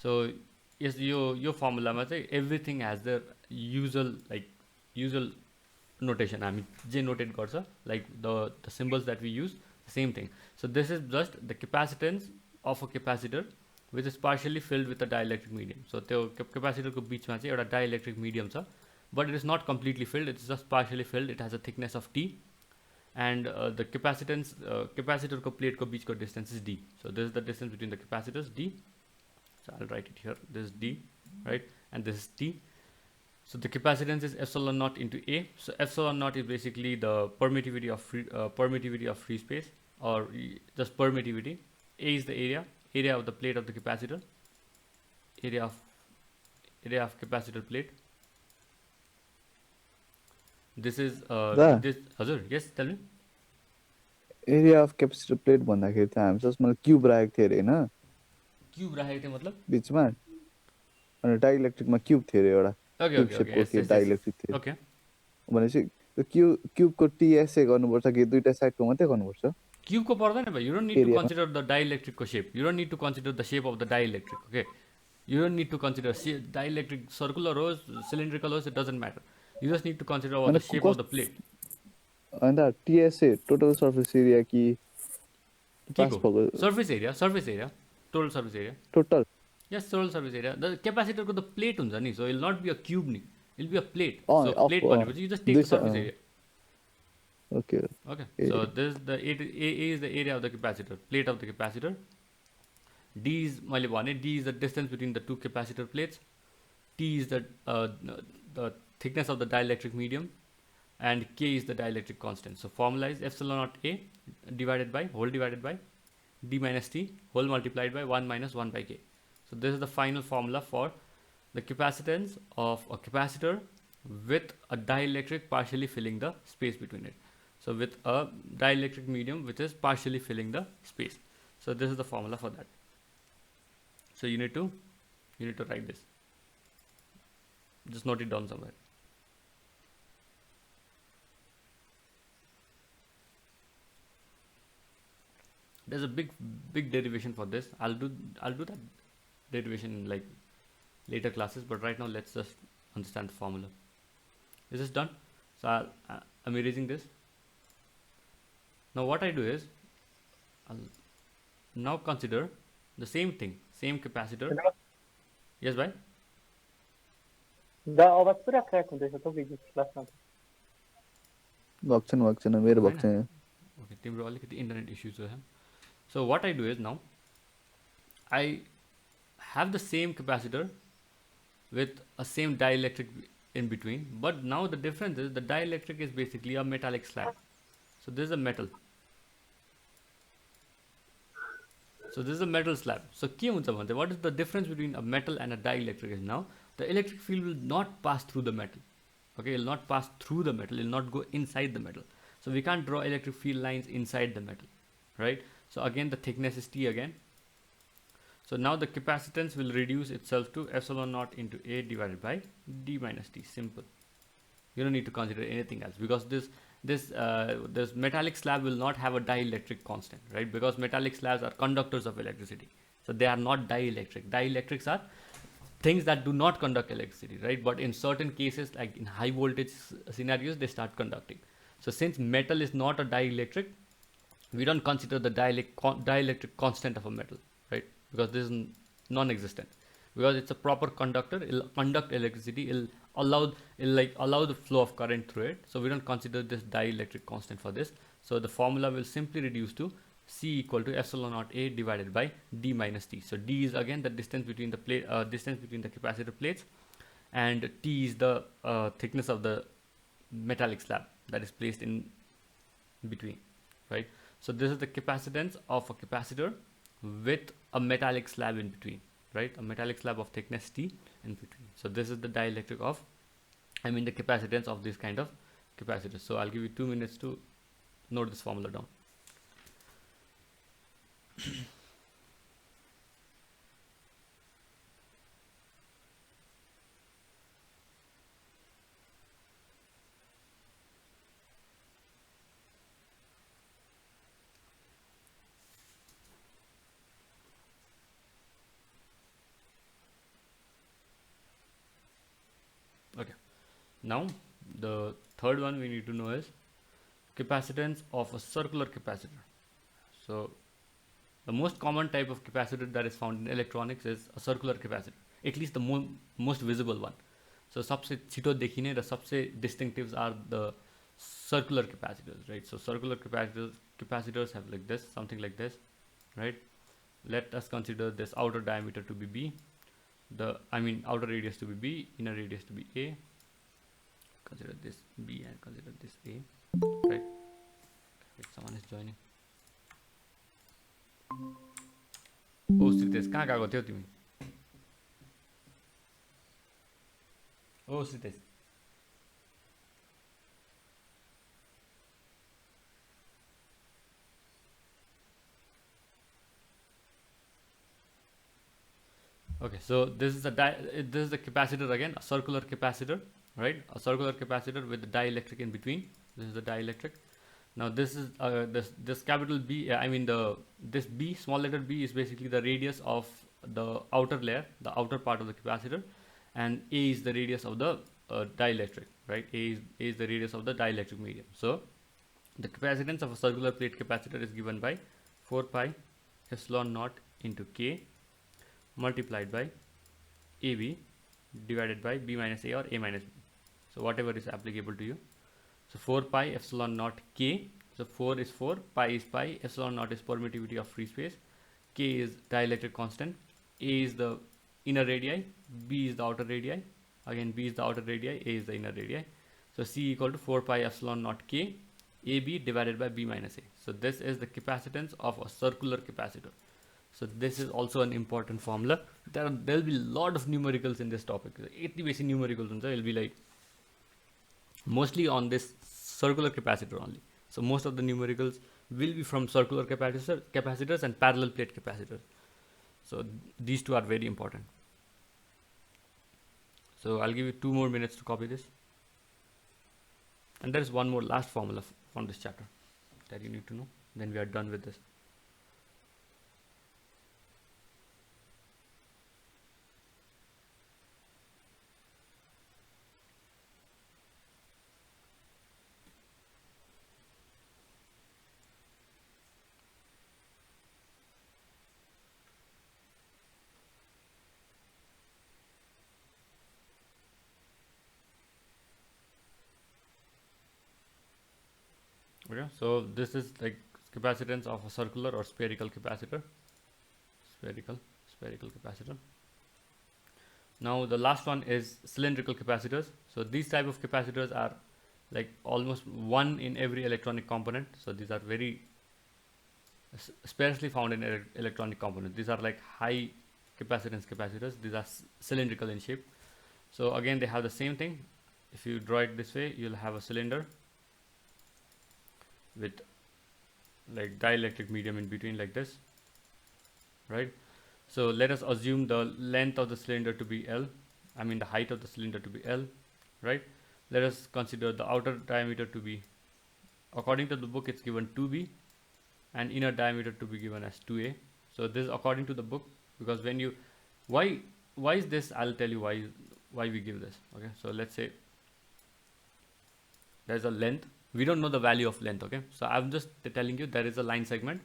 So yes, your formula ma चाहिँ everything has the usual notation. I mean, J noted गर्छ, like the symbols that we use, same thing. So this is just the capacitance of a capacitor which is partially filled with a dielectric medium. So त्यो capacitor को बीच में चाहिँ एउटा dielectric medium छ, but it is not completely filled, it is just partially filled. It has a thickness of T, and the capacitance capacitor को plate को बीच को distance is D. So this is the distance between the capacitors, D. So I'll write it here, this is D, right, and this is T. So the capacitance is epsilon naught into A. So epsilon naught is basically the permittivity of free space, or just permittivity. A is the area of the plate of the capacitor, area of capacitor plate. This is this हजुर, yes, tell me. Area of capacitor plate भन्दाखेरि त हामी जसमा cube राखेको थियो अरे हैन, cube राखेको थियो मतलब बीचमा, अनि डाइइलेक्ट्रिकमा क्युब थियो अरे एउटा, क्युब शेपको के डाइइलेक्ट्रिक थियो। ओके, भनेपछि त्यो क्युबको टीएसए गर्नुपर्छ कि दुईटा साइडको मात्रै गर्नुपर्छ? क्युबको पर्दैन भाइ, you don't need to consider the डाइइलेक्ट्रिकको shape, you don't need to consider the shape of the dielectric, okay, you don't need to consider dielectric circular होस् सिलिन्ड्रिकल होस्, it doesn't matter, you just need to consider the shape of the plate. अन्त TSA total surface area कि के को surface area total surface area total, yes, total surface area. The क्यापासिटरको त plate हुन्छ नि, सो इल नट बी अ क्युब नि, it'll be a plate. So plate भनेपछि you just take the surface area. Okay. Okay. So this is the A is the area of the capacitor, plate of the capacitor. D is मैले भने D is the distance between the two capacitor plates. T is the thickness of the dielectric medium, and K is the dielectric constant. So formula is epsilon naught A divided by D minus T whole multiplied by 1 minus 1 by K. So this is the final formula for the capacitance of a capacitor with a dielectric partially filling the space between it. So with a dielectric medium which is partially filling the space. So this is the formula for that. So you need to write this. Just note it down somewhere. There's a big derivation for this. I'll do that derivation in like later classes, but right now let's just understand the formula. Is this done? So I'm erasing this. Now what I do is, I'll now consider the same thing, same capacitor. Yes, bhai? The आवाज पूरा crack हुँदैछ त business क्लासमा। भक्छन मेरो भक्छन। Okay, तिम्रो अलिकति internet issues छ। So what I do is, now I have the same capacitor with a same dielectric in between, but now the difference is the dielectric is basically a metallic slab. So this is a metal. So this is a metal slab. So what is the difference between a metal and a dielectric is now the electric field will not pass through the metal. Okay, it will not pass through the metal, it will not go inside the metal. So we can't draw electric field lines inside the metal, right? So again the thickness is T again. So now the capacitance will reduce itself to epsilon naught into A divided by D minus T. Simple. You don't need to consider anything else, because this metallic slab will not have a dielectric constant, right? Because metallic slabs are conductors of electricity, so they are not dielectric. Dielectrics are things that do not conduct electricity, right? But in certain cases, like in high voltage scenarios, they start conducting. So since metal is not a dielectric, we don't consider the dielectric constant of a metal, right? Because this is non-existent. Because it's a proper conductor, it'll conduct electricity, it'll allow the flow of current through it. So we don't consider this dielectric constant for this. So the formula will simply reduce to C equal to epsilon naught A divided by D minus T. So D is again the distance between the capacitor plates, and T is the thickness of the metallic slab that is placed in between, right? So this is the capacitance of a capacitor with a metallic slab in between, right? A metallic slab of thickness T in between. So this is the dielectric of, the capacitance of this kind of capacitor. So I'll give you 2 minutes to note this formula down. Now the third one we need to know is capacitance of a circular capacitor. So the most common type of capacitor that is found in electronics is a circular capacitor, at least the most visible one. So सबसे छिटो देखिने र सबसे distinctives are the circular capacitors, right? So circular capacitors have like this, something like this, right? Let us consider this outer diameter to be B, outer radius to be B, inner radius to be A. Consider this B and consider this A, right? Wait, someone is joining. Oh, Sritesh, कहाँ गएको थियौ तिमी? Oh, Sritesh. Okay, so this is the capacitor again, a circular capacitor, right? A circular capacitor with the dielectric in between. This is the dielectric. Now this is this capital B. This B, small letter B, is basically the radius of the outer layer, the outer part of the capacitor, and A is the radius of the dielectric, right? A is the radius of the dielectric medium. So the capacitance of a circular plate capacitor is given by 4 pi epsilon naught into K multiplied by AB divided by B minus A or A minus B. So whatever is applicable to you. So 4 pi epsilon naught K. So 4 is 4, pi is pi, epsilon naught is permittivity of free space, K is dielectric constant, A is the inner radii, B is the outer radii, again B is the outer radii, A is the inner radii. So C equal to 4 pi epsilon naught K, AB divided by B minus A. So this is the capacitance of a circular capacitor. So this is also an important formula. There will be a lot of numericals in this topic. 80 basic numericals. It will be like mostly on this circular capacitor only. So most of the numericals will be from circular capacitors and parallel plate capacitors. So these two are very important. So I'll give you 2 more minutes to copy this. And there is one more last formula from this chapter that you need to know. Then we are done with this. Okay, so this is like capacitance of a circular or spherical capacitor. Spherical capacitor. Now the last one is cylindrical capacitors. So these type of capacitors are like almost one in every electronic component. So these are very sparsely found in electronic components. These are like high capacitance capacitors. These are cylindrical in shape. So again they have the same thing. If you draw it this way, you'll have a cylinder with like dielectric medium in between like this, right? So let us assume the length of the cylinder to be L, the height of the cylinder to be L, right? Let us consider the outer diameter to be, according to the book it's given 2B, and inner diameter to be given as 2A. So this is according to the book, because when you, why is this, I'll tell you why we give this. Okay, so let's say there's a length. We don't know the value of length, okay? So I'm just telling you there is a line segment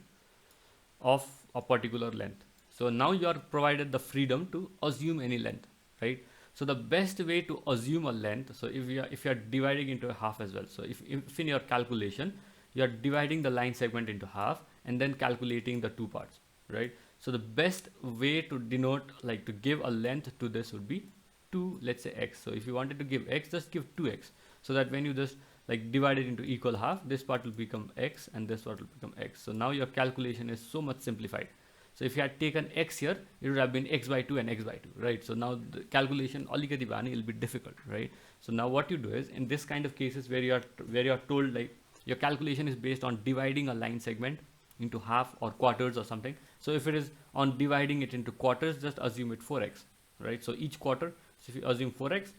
of a particular length. So now you are provided the freedom to assume any length, right? So the best way to assume a length, so if you are dividing into a half as well. So if in your calculation, you are dividing the line segment into half and then calculating the two parts, right? So the best way to denote, like to give a length to this would be 2, let's say x. So if you wanted to give x, just give 2x, so that when you just like divide it into equal half, this part will become x and this part will become x. So now your calculation is so much simplified. So if you had taken x here, it would have been x by 2 and x by 2, right? So now the calculation alikati bhane will be difficult, right? So now what you do is, in this kind of cases where you are told like your calculation is based on dividing a line segment into half or quarters or something. So if it is on dividing it into quarters, just assume it 4x, right? So each quarter, so if you assume 4x,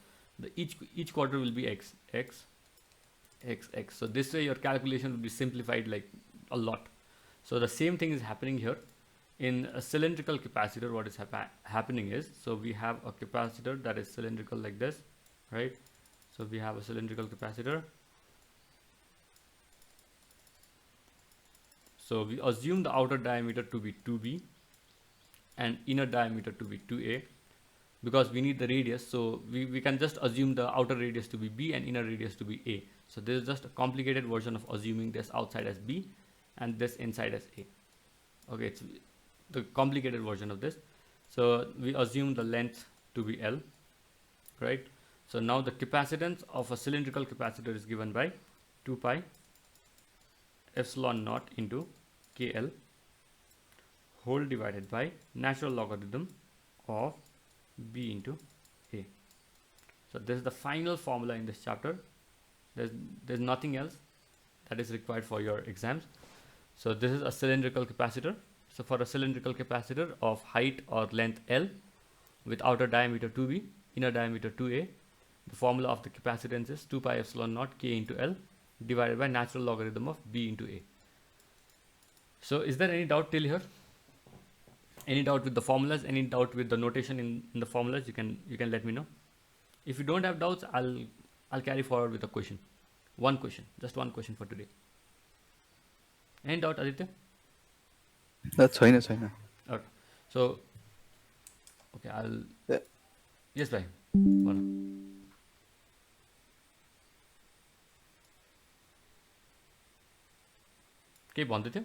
each quarter will be x. So this way your calculation will be simplified like a lot. So the same thing is happening here in a cylindrical capacitor. What is happening is, so we have a capacitor that is cylindrical like this, right? So we have a cylindrical capacitor. So we assume the outer diameter to be 2b and inner diameter to be 2a, because we need the radius, so we can just assume the outer radius to be b and inner radius to be a. So this is just a complicated version of assuming this outside as b and this inside as a. Okay, it's the complicated version of this. So we assume the length to be L, right? So now the capacitance of a cylindrical capacitor is given by 2 pi epsilon naught into KL whole divided by natural logarithm of B into A. So this is the final formula in this chapter. There's nothing else that is required for your exams. So this is a cylindrical capacitor. So for a cylindrical capacitor of height or length L with outer diameter 2b, inner diameter 2a, the formula of the capacitance is 2 pi epsilon naught K into L divided by natural logarithm of B into A. So is there any doubt till here? Any doubt with the formulas? Any doubt with the notation in the formulas? You can let me know. If you don't have doubts, I'll carry forward with a question. One question, just one question for today. Any doubt, Aditya? That's fine, छैन. Okay. So, okay, I'll. Yeah. Yes, bhai. Bolo. के भन्दै थियो?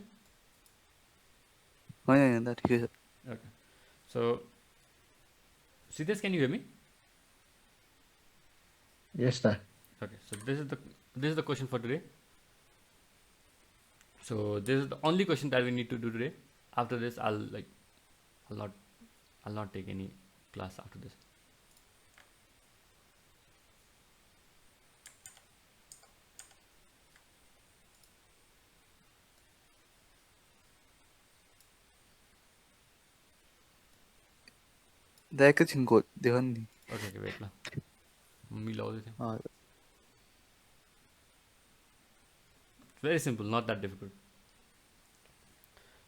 होइन that ठिकै छ. Okay. So, Siddesh, can you hear me? Yes, sir. Okay. So this is the question for today. So this is the only question that we need to do today. After this, I'll not take any class after this. एकैछिनको देख नि. Okay, wait ल. मिलाउँदै थिएँ. It's very simple, not that difficult.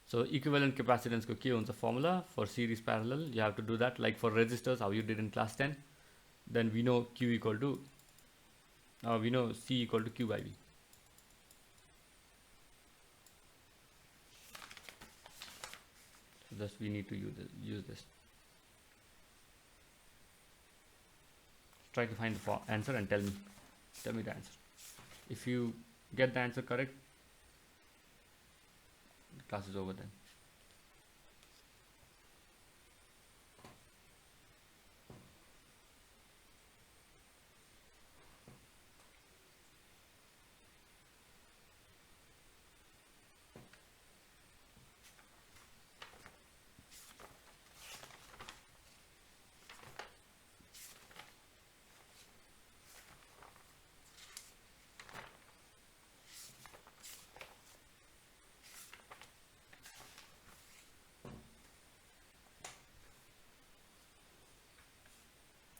So equivalent capacitance ko ke huncha formula for series parallel. You have to do that like for resistors, how you did in class 10. Then we know Q equal to we know C equal to Q by V. So thus we need to use this. Try to find the answer and tell me the answer. If you get the answer correct, the class is over then.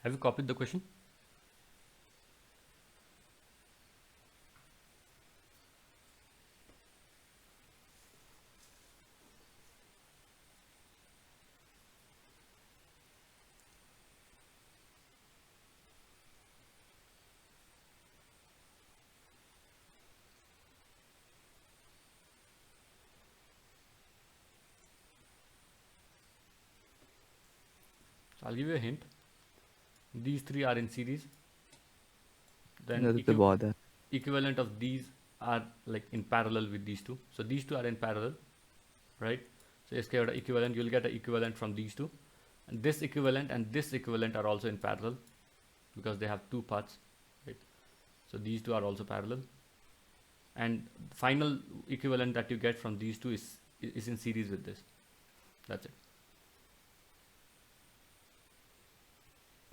Have you copied the question? So I'll give you a hint. These three are in series. Then equivalent of these are like in parallel with these two. So these two are in parallel, right? So equivalent, you'll get an equivalent from these two. And this equivalent are also in parallel because they have two paths, right? So these two are also parallel. And final equivalent that you get from these two is in series with this. That's it.